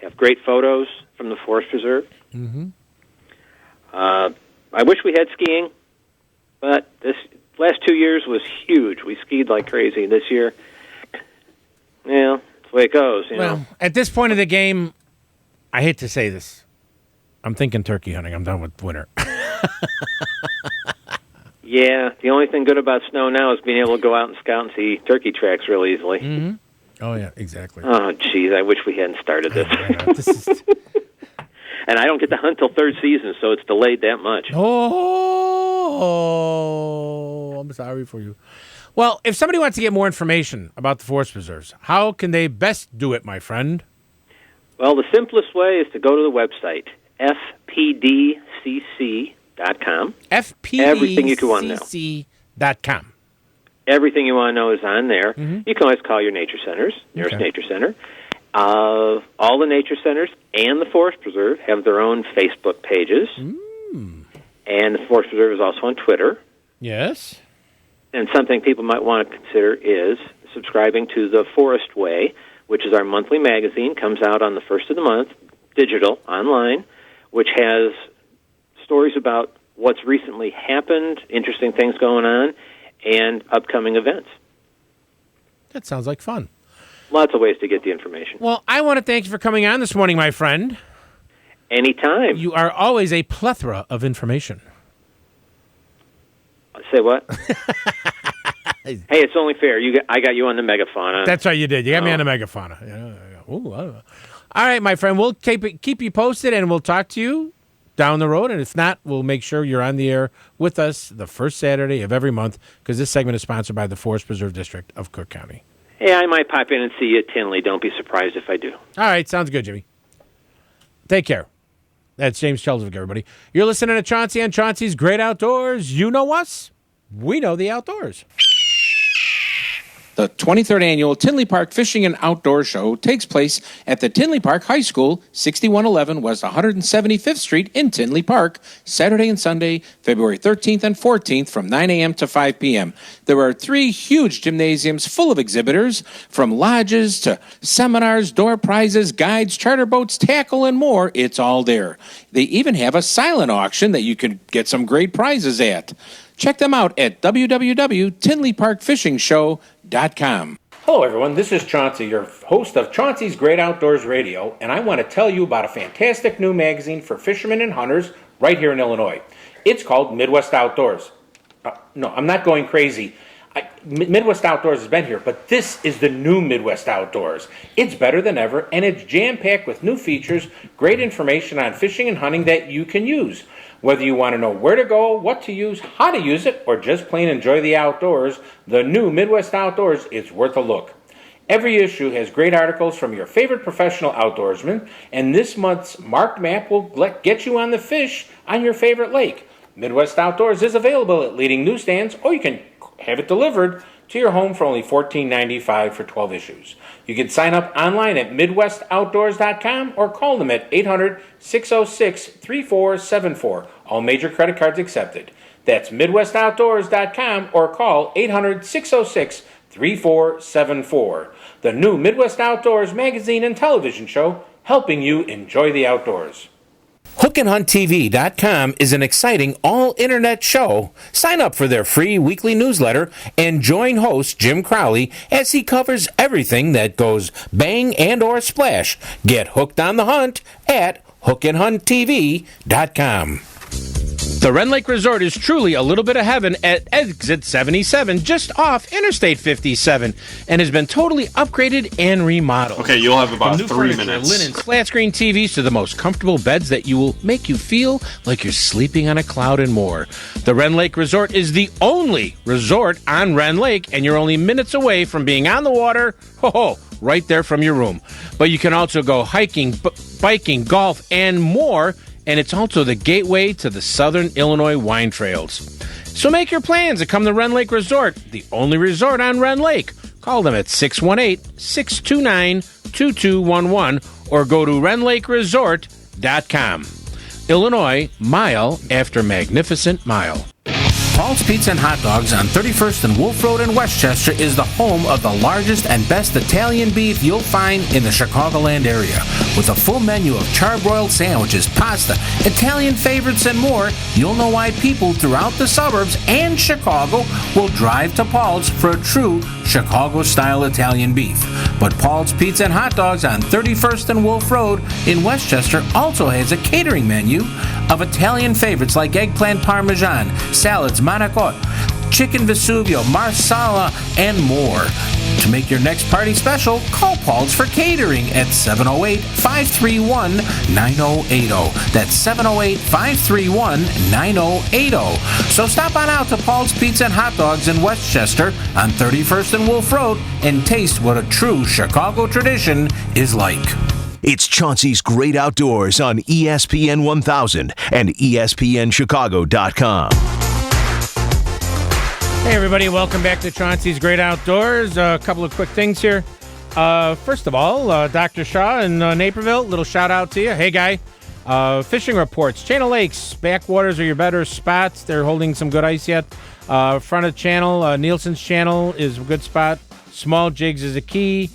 have great photos from the Forest Preserve. I wish we had skiing, but this last 2 years was huge. We skied like crazy. This year, that's the way it goes. You know? At this point of the game, I hate to say this, I'm thinking turkey hunting. I'm done with winter. Yeah, the only thing good about snow now is being able to go out and scout and see turkey tracks real easily. Oh, yeah, exactly. Oh, geez, I wish we hadn't started this. And I don't get to hunt till third season, so it's delayed that much. Oh, Oh, I'm sorry for you. Well, if somebody wants to get more information about the forest preserves, how can they best do it, my friend? Well, the simplest way is to go to the website, fpdcc.com. Everything you want to know. fpdcc.com. Everything you want to know is on there. Mm-hmm. You can always call your nature centers, nearest nature center. All the nature centers and the forest preserve have their own Facebook pages. And the forest preserve is also on Twitter. Yes. And something people might want to consider is subscribing to The Forest Way, which is our monthly magazine, comes out on the first of the month, digital, online, which has stories about what's recently happened, interesting things going on, and upcoming events. That sounds like fun. Lots of ways to get the information. Well, I want to thank you for coming on this morning, my friend. Anytime. You are always a plethora of information. Say what? Hey, it's only fair. I got you on the megafauna. That's right, you did. You got me on the megafauna. Ooh, all right, my friend. We'll keep you posted, and we'll talk to you down the road. And if not, we'll make sure you're on the air with us the first Saturday of every month, because this segment is sponsored by the Forest Preserve District of Cook County. Hey, I might pop in and see you at Tinley. Don't be surprised if I do. All right, sounds good, Jimmy. Take care. That's James Chelswick, everybody. You're listening to Chauncey on Chauncey's Great Outdoors. You know us. We know the outdoors. The 23rd Annual Tinley Park Fishing and Outdoor Show takes place at the Tinley Park High School, 6111 West 175th Street in Tinley Park, Saturday and Sunday, February 13th and 14th from 9 a.m. to 5 p.m. There are 3 huge gymnasiums full of exhibitors, from lodges to seminars, door prizes, guides, charter boats, tackle, and more. It's all there. They even have a silent auction that you can get some great prizes at. Check them out at www.tinleyparkfishingshow.com. Hello, everyone. This is Chauncey, your host of Chauncey's Great Outdoors Radio, and I want to tell you about a fantastic new magazine for fishermen and hunters right here in Illinois. It's called Midwest Outdoors. No, I'm not going crazy. Midwest Outdoors has been here, but this is the new Midwest Outdoors. It's better than ever, and it's jam-packed with new features, great information on fishing and hunting that you can use. Whether you want to know where to go, what to use, how to use it, or just plain enjoy the outdoors, the new Midwest Outdoors is worth a look. Every issue has great articles from your favorite professional outdoorsmen, and this month's marked map will get you on the fish on your favorite lake. Midwest Outdoors is available at leading newsstands, or you can have it delivered to your home for only $14.95 for 12 issues. You can sign up online at MidwestOutdoors.com or call them at 800-606-3474. All major credit cards accepted. That's MidwestOutdoors.com or call 800-606-3474. The new Midwest Outdoors magazine and television show, helping you enjoy the outdoors. HookandHuntTV.com is an exciting all-internet show. Sign up for their free weekly newsletter and join host Jim Crowley as he covers everything that goes bang and or splash. Get hooked on the hunt at HookandHuntTV.com. The Ren Lake Resort is truly a little bit of heaven at Exit 77, just off Interstate 57, and has been totally upgraded and remodeled. Okay, you'll have about From new 3 furniture, minutes. linen, flat screen TVs to the most comfortable beds that you will make you feel like you're sleeping on a cloud and more. The Ren Lake Resort is the only resort on Ren Lake, and you're only minutes away from being on the water, right there from your room. But you can also go hiking, biking, golf, and more. And it's also the gateway to the Southern Illinois wine trails. So make your plans to come to Ren Lake Resort, the only resort on Ren Lake. Call them at 618-629-2211 or go to renlakeresort.com. Illinois, mile after magnificent mile. Paul's Pizza and Hot Dogs on 31st and Wolf Road in Westchester is the home of the largest and best Italian beef you'll find in the Chicagoland area. With a full menu of charbroiled sandwiches, pasta, Italian favorites, and more, you'll know why people throughout the suburbs and Chicago will drive to Paul's for a true Chicago-style Italian beef. But Paul's Pizza and Hot Dogs on 31st and Wolf Road in Westchester also has a catering menu of Italian favorites like eggplant parmesan, salads, manicotti, chicken Vesuvio, marsala, and more. To make your next party special, call Paul's for Catering at 708-531-9080. That's 708-531-9080. So stop on out to Paul's Pizza and Hot Dogs in Westchester on 31st and Wolf Road and taste what a true Chicago tradition is like. It's Chauncey's Great Outdoors on ESPN 1000 and ESPNChicago.com. Hey, everybody. Welcome back to Chauncey's Great Outdoors. A couple of quick things here. First of all, Dr. Shaw in Naperville, little shout out to you. Hey, guy. Fishing reports. Channel Lakes, backwaters are your better spots. They're holding some good ice yet. Front of channel, Nielsen's channel is a good spot. Small jigs is a key.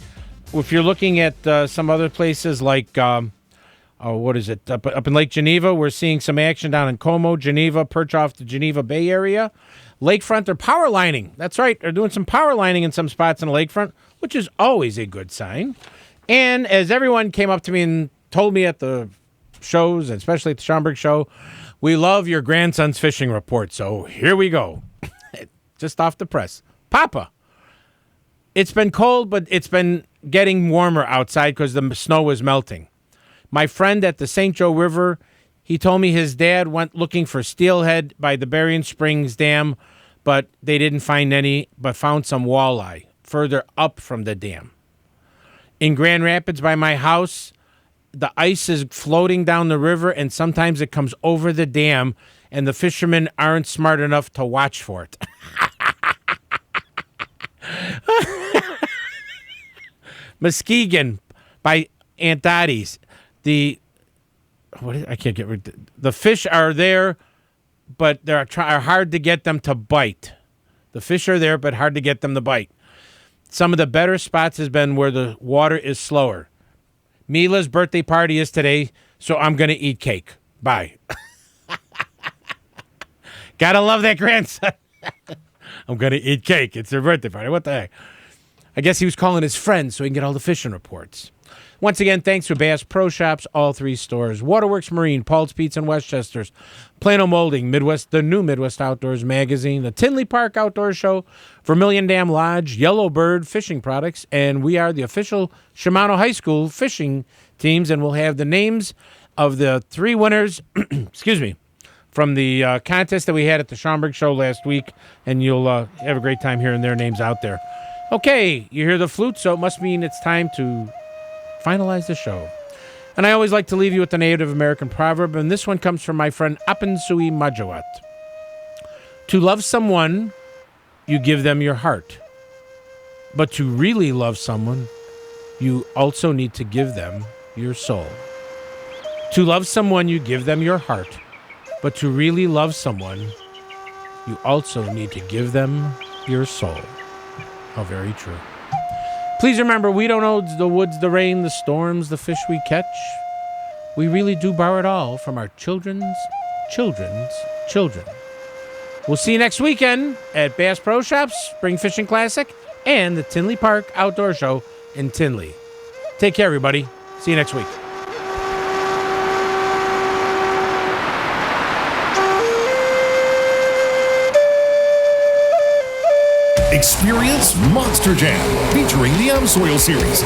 If you're looking at some other places like, what is it, up in Lake Geneva, we're seeing some action down in Como, Geneva, perch off the Geneva Bay area. Lakefront, they're power lining. That's right, they're doing some power lining in some spots in the lakefront, which is always a good sign. And as everyone came up to me and told me at the shows, and especially at the Schaumburg show, we love your grandson's fishing report. So here we go. Just off the press. Papa, it's been cold, but it's been getting warmer outside because the snow was melting. My friend at the St. Joe River, he told me his dad went looking for steelhead by the Berrien Springs Dam, but they didn't find any, but found some walleye further up from the dam. In Grand Rapids by my house, the ice is floating down the river, and sometimes it comes over the dam, and the fishermen aren't smart enough to watch for it. Muskegon by Aunt Dottie's. The fish are there, but they're hard to get them to bite. The fish are there, but hard to get them to bite. Some of the better spots has been where the water is slower. Mila's birthday party is today, so I'm going to eat cake. Bye. Gotta love that grandson. I'm going to eat cake. It's their birthday party. What the heck? I guess he was calling his friends so he can get all the fishing reports. Once again, thanks to Bass Pro Shops, all three stores, Waterworks Marine, Paul's Pizza in Westchester's, Plano Molding, Midwest, the new Midwest Outdoors Magazine, the Tinley Park Outdoor Show, Vermilion Dam Lodge, Yellow Bird Fishing Products, and we are the official Shimano High School fishing teams, and we'll have the names of the three winners, excuse me, from the contest that we had at the Schaumburg show last week, and you'll have a great time hearing their names out there. Okay, you hear the flute, so it must mean it's time to finalize the show. And I always like to leave you with the Native American proverb, and this one comes from my friend Apensui Majawat. To love someone, you give them your heart. But to really love someone, you also need to give them your soul. To love someone, you give them your heart. But to really love someone, you also need to give them your soul. How very true. Please remember, we don't own the woods, the rain, the storms, the fish we catch. We really do borrow it all from our children's children's children. We'll see you next weekend at Bass Pro Shops, Spring Fishing Classic, and the Tinley Park Outdoor Show in Tinley. Take care, everybody. See you next week. Experience Monster Jam featuring the M Soil series.